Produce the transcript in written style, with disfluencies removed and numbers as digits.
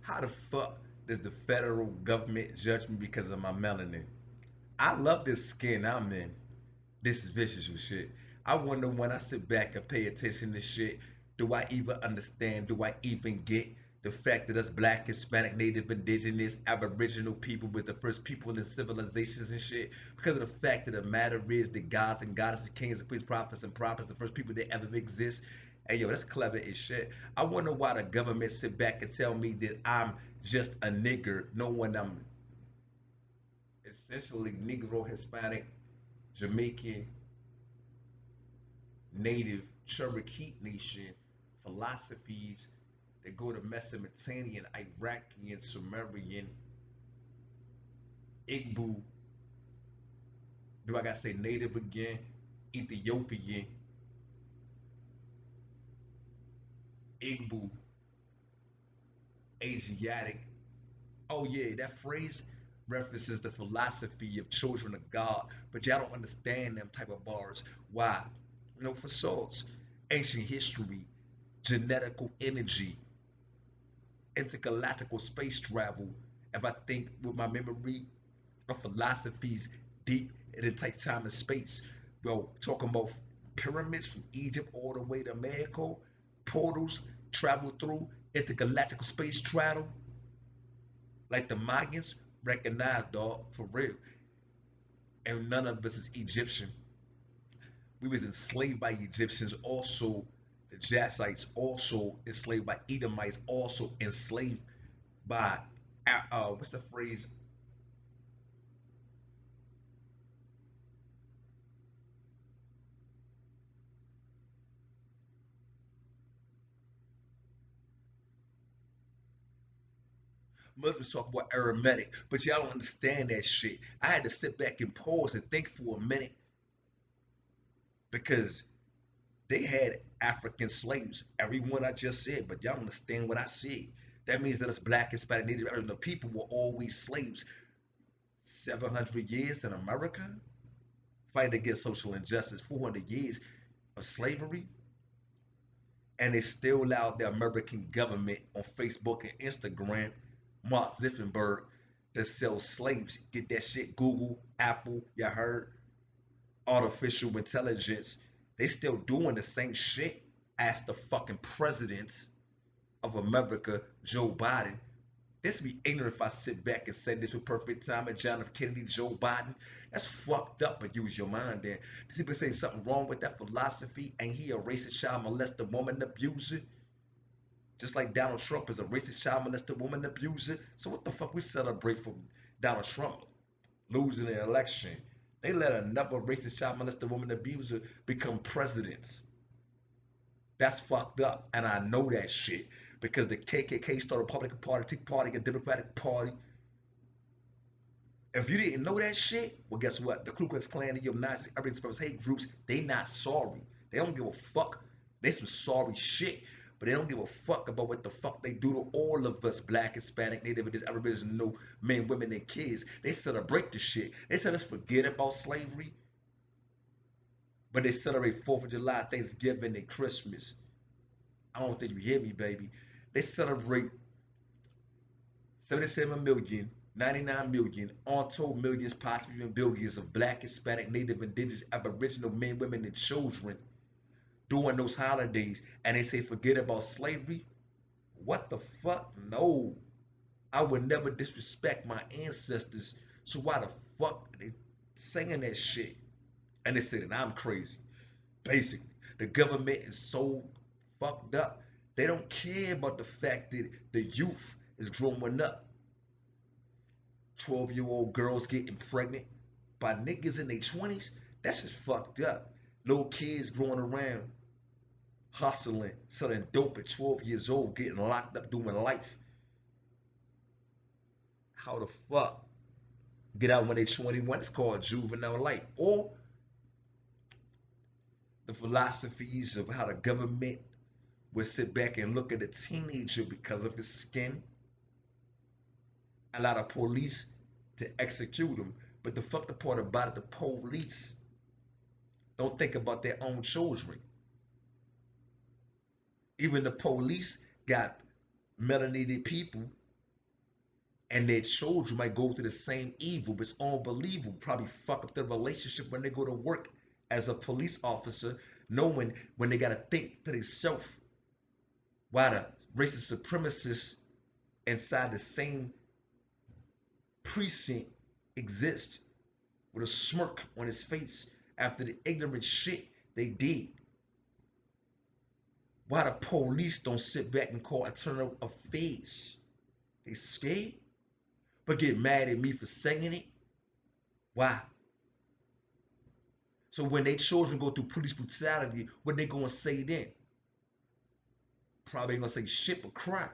How the fuck does the federal government judge me because of my melanin? I love this skin I'm in. This is vicious with shit. I wonder when I sit back and pay attention to shit, do I even understand? Do I even get the fact that us black, Hispanic, Native, Indigenous, Aboriginal people was the first people in civilizations and shit? Because of the fact that the matter is that gods and goddesses, kings and queens, prophets, the first people that ever exist. Hey yo, that's clever as shit. I wonder why the government sit back and tell me that I'm just a nigger, knowing I'm essentially Negro, Hispanic, Jamaican, Native, Cherokee Nation philosophies that go to Mesopotamian, Iraqian, Sumerian, Igbo. Do I gotta say Native again? Ethiopian, Igbo, Asiatic. Oh yeah, that phrase references the philosophy of children of God, but y'all don't understand them type of bars. Why? You know, for souls, ancient history, genetical energy, intergalactical space travel. If I think with my memory of philosophies deep and it takes time and space. Well, talking about pyramids from Egypt all the way to Mexico, portals travel through intergalactical space travel, like the Mayans recognized, dog, for real. And none of us is Egyptian. We was enslaved by Egyptians, also the Jazites, also enslaved by Edomites, also enslaved by what's the phrase? Muslims talk about Aramaic, but y'all don't understand that shit. I had to sit back and pause and think for a minute because they had African slaves, everyone I just said, but y'all don't understand what I said. That means that us black, Hispanic, Native American people were always slaves. 700 years in America, fighting against social injustice, 400 years of slavery, and they still allowed the American government on Facebook and Instagram, Mark Zuckerberg, to sell slaves. Get that shit, Google, Apple, you heard, artificial intelligence. They still doing the same shit as the fucking president of America, Joe Biden. This would be ignorant if I sit back and say this with perfect time and John F. Kennedy, Joe Biden. That's fucked up, but use your mind then. Does people say something wrong with that philosophy? Ain't he a racist child molester, woman abuser? Just like Donald Trump is a racist child molester, woman abuser. So what the fuck we celebrate for Donald Trump losing the election? They let another racist child molester, woman abuser become president. That's fucked up, and I know that shit because the KKK started a Republican Party, Tea Party, a Democratic Party. If you didn't know that shit, well, guess what? The Ku Klux Klan and your Nazi, everything from hate groups, they not sorry. They don't give a fuck. They some sorry shit, but they don't give a fuck about what the fuck they do to all of us, black, Hispanic, Native, Aboriginal men, women, and kids. They celebrate the shit. They tell us forget about slavery, but they celebrate 4th of July, Thanksgiving, and Christmas. I don't think you hear me, baby. They celebrate 77 million, 99 million, untold millions, possibly even billions of black, Hispanic, Native, Indigenous, Aboriginal men, women, and children during those holidays. And they say, forget about slavery. What the fuck? No. I would never disrespect my ancestors. So why the fuck are they saying that shit? And they say that I'm crazy. Basically, the government is so fucked up. They don't care about the fact that the youth is growing up. 12-year-old girls getting pregnant by niggas in their 20s. That's just fucked up. Little kids growing around hustling, selling dope at 12 years old, getting locked up doing life. How the fuck get out when they 21? It's called juvenile life. Or the philosophies of how the government would sit back and look at a teenager because of his skin, allow the police to execute him. But the fucked up part about it, the police don't think about their own children. Even the police got melanated people and their children might go through the same evil. But it's unbelievable. Probably fuck up their relationship when they go to work as a police officer, knowing when they gotta think to themselves why the racist supremacists inside the same precinct exist with a smirk on his face after the ignorant shit they did. Why the police don't sit back and call internal affairs? They scared, but get mad at me for saying it. Why? So when their children go through police brutality, what they gonna say then? Probably ain't gonna say shit but cry.